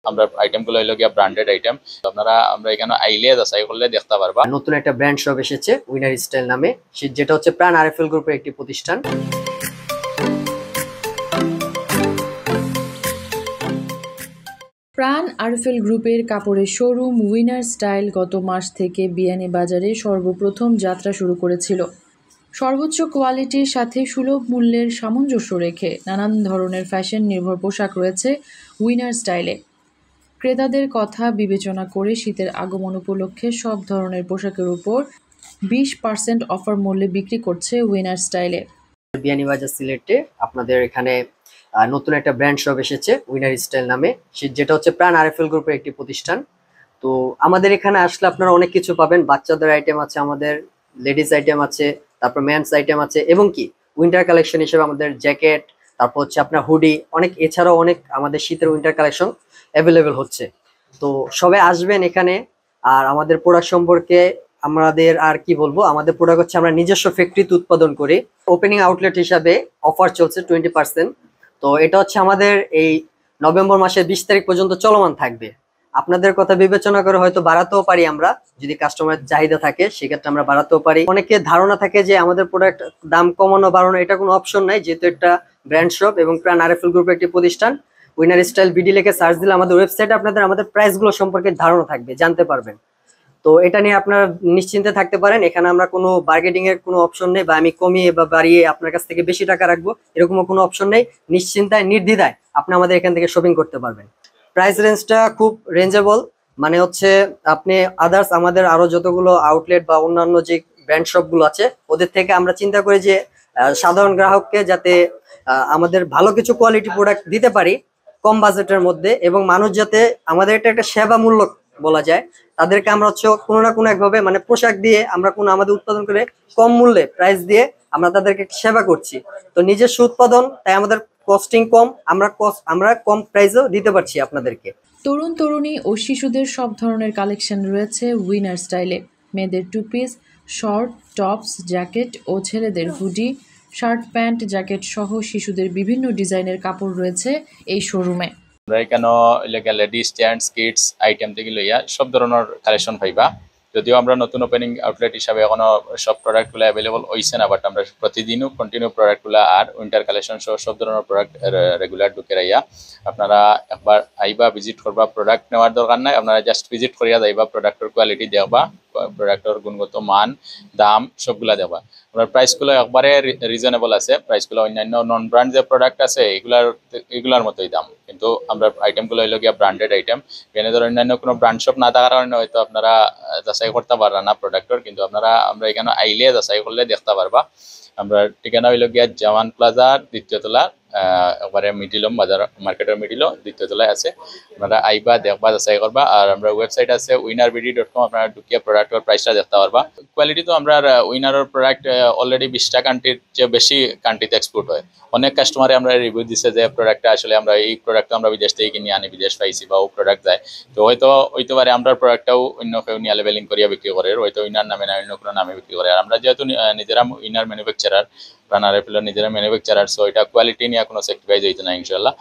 আমরা আইটেমগুলো হইলো গিয়া ব্র্যান্ডেড আইটেম। আপনারা আমরা এখানে আইলে যাচাই করলে দেখতে পারবা। নতুন একটা ব্র্যান্ড শপ এসেছে উইনার স্টাইল নামে, যেটা হচ্ছে প্রাণ আরএফএল গ্রুপের একটি প্রতিষ্ঠান। প্রাণ আরএফএল গ্রুপের কাপড়ের শোরুম উইনার স্টাইল গত মাস থেকে বিয়ানীবাজারে সর্বপ্রথম যাত্রা শুরু করেছিল। সর্বোচ্চ কোয়ালিটির সাথে সুলভ মূল্যের সামঞ্জস্য রেখে নানান ধরনের ফ্যাশন নির্ভর পোশাক রয়েছে উইনার স্টাইলে। ক্রেতাদের কথা বিবেচনা করে শীতের আগমন উপলক্ষে সব ধরনের পোশাকের উপর 20% অফার মূল্যে বিক্রি করছে উইনার স্টাইলে। বিয়ানীবাজার সিলেটে আপনাদের এখানে নতুন একটা ব্র্যান্ড শপ এসেছে উইনার স্টাইল নামে, যেটা হচ্ছে প্রাণ আরএফএল গ্রুপের একটি প্রতিষ্ঠান। তো আমাদের এখানে আসলে আপনারা অনেক কিছু পাবেন। বাচ্চাদের আইটেম আছে, আমাদের লেডিস আইটেম আছে, তারপর মেন্স আইটেম আছে, এবং কি উইন্টার কালেকশন হিসেবে আমাদের জ্যাকেট, তারপর হচ্ছে আপনার হুডি, অনেক এছাড়াও অনেক আমাদের শীতের উইন্টার কালেকশন অ্যাভেলেবেল হচ্ছে। তো সবাই আসবেন এখানে। আর আমাদের প্রোডাক্ট সম্পর্কে আমাদের আর কি বলবো, আমাদের প্রোডাক্ট হচ্ছে আমরা নিজস্ব ফ্যাক্টরিতে উৎপাদন করি। ওপেনিং আউটলেট হিসাবে অফার চলছে 20%। তো এটা হচ্ছে আমাদের এই নভেম্বর মাসের 20 তারিখ পর্যন্ত চলমান থাকবে। আপনাদের কথা বিবেচনা করে হয়তো বাড়াতেও পারি আমরা, যদি কাস্টমারের চাহিদা থাকে সেক্ষেত্রে আমরা বাড়াতেও পারি। অনেকে ধারণা থাকে যে আমাদের প্রোডাক্ট দাম কমানো বাড়ানো, এটা কোনো অপশন নাই, যেহেতু একটা ব্র্যান্ড শপ এবং প্রাণ আরএফএল গ্রুপের একটি প্রতিষ্ঠান। উইনার স্টাইল বিডি লিখে সার্চ দিলে আমাদের ওয়েবসাইটে আপনাদের আমাদের প্রাইসগুলো সম্পর্কে ধারণা থাকবে, জানতে পারবেন। তো এটা নিয়ে আপনারা নিশ্চিন্তে থাকতে পারেন। এখানে আমরা কোনো বার্গেনিং এর কোনো অপশন নেই, বা আমি কমিয়ে বা বাড়িয়ে আপনার কাছ থেকে বেশি টাকা রাখবো এরকমও কোনো অপশন নেই। নিশ্চিন্তায় নির্দ্বিধায় আপনি আমাদের এখান থেকে শপিং করতে পারবেন। প্রাইস রেঞ্জটা খুব রেঞ্জেবল, মানে হচ্ছে আপনি আদার্স আমাদের আরো যতগুলো আউটলেট বা অন্যান্য যে ব্র্যান্ড শপগুলো আছে ওদের থেকে আমরা চিন্তা করি যে সাধারণ গ্রাহককে যাতে আমাদের ভালো কিছু কোয়ালিটি প্রোডাক্ট দিতে পারি কম বাজেটের মধ্যে, এবং মানুষ যাতে আমাদের এটা একটা সেবা মূল্য বলা যায়, তাদেরকে আমরা হচ্ছে কোনো না কোনো একভাবে মানে পোশাক দিয়ে আমরা কোনো আমাদের উৎপাদন করে কম মূল্যে প্রাইস দিয়ে আমরা তাদেরকে সেবা করছি। তো নিজস্ব উৎপাদন, তাই আমাদের কস্টিং কম, আমরা কম প্রাইসেও দিতে পারছি আপনাদেরকে। তরুণ তরুণী ও শিশুদের সব ধরনের কালেকশন রয়েছে উইনার স্টাইলে। মেয়েদের two piece, short, tops, jacket ও ছেলেদের হুডি, শার্ট, প্যান্ট, জ্যাকেট সহ শিশুদের বিভিন্ন ডিজাইনের কাপড় রয়েছে এই শোরুমে। আমরা এখানে লেডিস জেন্টস কিডস আইটেম থেকে লইয়া সব ধরনের কালেকশন পাইবা। যদিও আমরা নতুন ওপেনিং আউটলেট হিসাবে এখনো সব প্রোডাক্টগুলো অ্যাভেলেবল হইছে না, বাট আমরা প্রতিদিনও কন্টিনিউ প্রোডাক্টগুলো আর উইন্টার কালেকশন সহ সব ধরনের প্রোডাক্ট রেগুলার ঢুকে রাইয়া আপনারা একবার আইবা, ভিজিট করবা। প্রোডাক্ট নেওয়ার দরকার নাই, আপনারা জাস্ট ভিজিট করিয়া যাইবা, প্রোডাক্টের কোয়ালিটি দেখবা, প্রোডাক্টের গুণগত মান, দাম সবগুলা দেখবা। আপনার প্রাইসগুলো একবারে রিজনেবল আছে। প্রাইসগুলো অন্যান্য নন ব্র্যান্ড যে প্রোডাক্ট আছে এগুলার মতোই দাম, কিন্তু আমরা আইটেমগুলো হইলো গিয়া ব্র্যান্ডেড আইটেম। এখানে ধর অন্যান্য কোনো ব্র্যান্ড শপ না থাকার কারণে হয়তো আপনারা যাচাই করতে পারবেন না প্রোডাক্টের, কিন্তু আমরা এখানে আইলে যাচাই করলে দেখতে পারবা। আমরা ঠিকানা হইলো গিয়া জামান প্লাজার 2য় তলা, একবারে মিডিলম বাজার মার্কেটের মিডিলও 2য় তলায় আছে। আপনারা আইবা, দেখবা, যাচাই করবা। আর আমরা ওয়েবসাইট আছে winnerbd.com, আপনারা ঢুকিয়ে প্রোডাক্টের প্রাইসটা দেখতে পারবা। কোয়ালিটি তো আমরা উইনারের প্রোডাক্ট অলরেডি 20টা কান্ট্রির চেয়ে বেশি কান্ট্রিতে এক্সপোর্ট হয়। অনেক কাস্টমারে আমরা রিভিউ দিচ্ছে যে প্রোডাক্টটা আসলে আমরা এই প্রোডাক্ট আমরা বিদেশ থেকে কিনে আনি, বিদেশ পাইছি বা ও প্রোডাক্ট যায়। তো হয়তো হইতে পারে আমরা প্রোডাক্টটাও অন্য কেউ নিয়ে লেভেলিং করিয়া বিক্রি করে, হয়তো উইনার নামে না অন্য কোনো নামে বিক্রি করে। আর আমরা যেহেতু নিজেরা উইনার ম্যানুফ্যাকচারার, প্রাণ আরএফএল নিজেরা ম্যানুফ্যাকচারার, সো এটা কোয়ালিটি নিয়ে কোনো সেক্রিফাইস হইতো না ইনশাল্লাহ।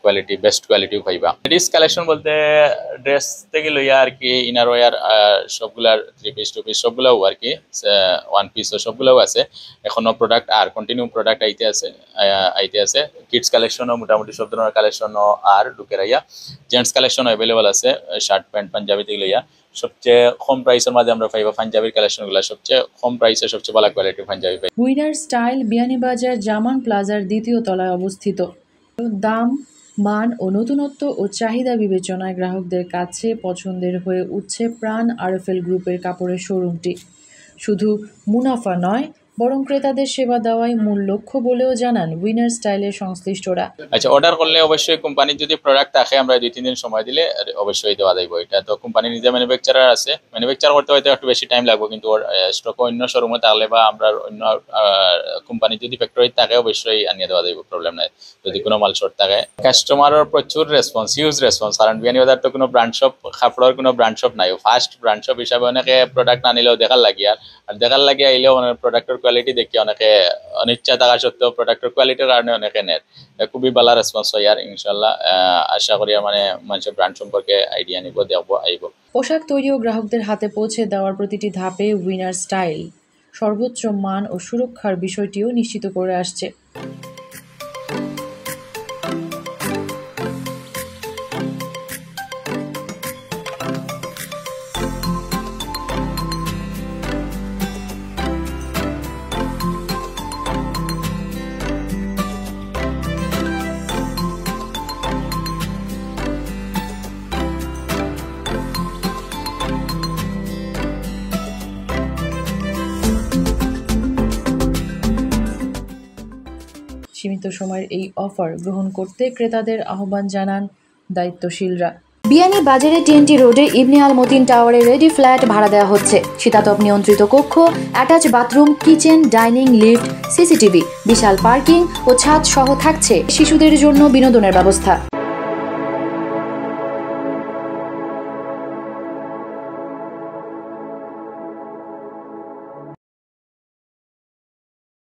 কোয়ালিটি বেস্ট কোয়ালিটিও পাইবা। লেডিস কালেকশন বলতে ড্রেস থেকে লইয়া আর কি ইনার ওয়ার সবগুলার 3 পিস 2 পিস সবগুলাও আর কি 1 পিসও সবগুলাও আছে। এখনো প্রোডাক্ট আর কন্টিনিউ প্রোডাক্ট আইতে আছে। কিডস কালেকশনও মোটামুটি সব ধরনের কালেকশনও আর ঢুকে রাইয়া। জেন্টস কালেকশনও অ্যাভেলেবল আছে, শার্ট প্যান্ট পাঞ্জাবি থেকে লইয়া। সবচেয়ে কম প্রাইসের মাঝে আমরা পাইবা পাঞ্জাবির কালেকশনগুলো, সবচেয়ে কম প্রাইসে সবচেয়ে ভালো কোয়ালিটির পাঞ্জাবি পাই। উইনার স্টাইল বিয়ানীবাজার জামান প্লাজার 2য় তলায় অবস্থিত। দাম, মান ও নতুনত্ব ও চাহিদা বিবেচনায় গ্রাহকদের কাছে পছন্দের হয়ে উঠছে প্রাণ আরএফএল গ্রুপের কাপড়ের শোরুমটি। শুধু মুনাফা নয়, বরং ক্রেতাদের সেবা দেওয়াই মূল লক্ষ্য বলেও জানান উইনার স্টাইলের সংশ্লিষ্টরা। আচ্ছা, অর্ডার করলে অবশ্যই কোম্পানির যদি প্রোডাক্ট থাকে আমরা 2-3 দিন সময় দিলে অবশ্যই দেওয়া যাইব। এটা তো কোম্পানি নিজে ম্যানুফ্যাকচারার আছে, ম্যানুফ্যাকচার করতে হয়তো একটু বেশি টাইম লাগবে, কিন্তু স্টক অন্য শোরুমে থাকলে বা আমরা অন্য কোম্পানি যদি ফ্যাক্টরি থাকে অবশ্যই আনিয়ে দেওয়া যাইব, প্রবলেম নাই যদি কোনো মাল শর্ট থাকে। কাস্টমারের প্রচুর রেসপন্স, হিউজ রেসপন্স, কারণ বিয়ানীবাজার তো কোনো ব্র্যান্ড শপ, কাপড়ের কোনো ব্র্যান্ড শপ নাই। ফার্স্ট ব্র্যান্ড শপ হিসাবে অনেকে প্রোডাক্ট না নিলেও দেখার লাগিয়া আইলেও প্রোডাক্টের কোয়ালিটি দেখি অনেকে অনিচ্ছা থাকা সত্ত্বেও প্রোডাক্টের কোয়ালিটির কারণে অনেকে নেয়। খুবই ভালো রেসপন্স হয় আর ইনশাল্লাহ আশা করি মানে মানুষের ব্র্যান্ড সম্পর্কে আইডিয়া নিব, দেখবো, আইব। পোশাক তৈরি ও গ্রাহকদের হাতে পৌঁছে দেওয়ার প্রতিটি ধাপে উইনার স্টাইল সর্বোচ্চ মান ও সুরক্ষার বিষয়টিও নিশ্চিত করে আসছে। সীমিত সময়ের এই অফার গ্রহণ করতে ক্রেতাদের আহ্বান জানান দায়িত্বশীলরা। বিয়ানী বাজারে TNT রোডে ইবনে আল মতিন টাওয়ারে রেডি ফ্ল্যাট ভাড়া দেওয়া হচ্ছে। শীতাতপ নিয়ন্ত্রিত কক্ষ, attach bathroom, kitchen, dining, lift, CCTV, বিশাল পার্কিং ও ছাদ সহ থাকছে শিশুদের জন্য বিনোদনের ব্যবস্থা।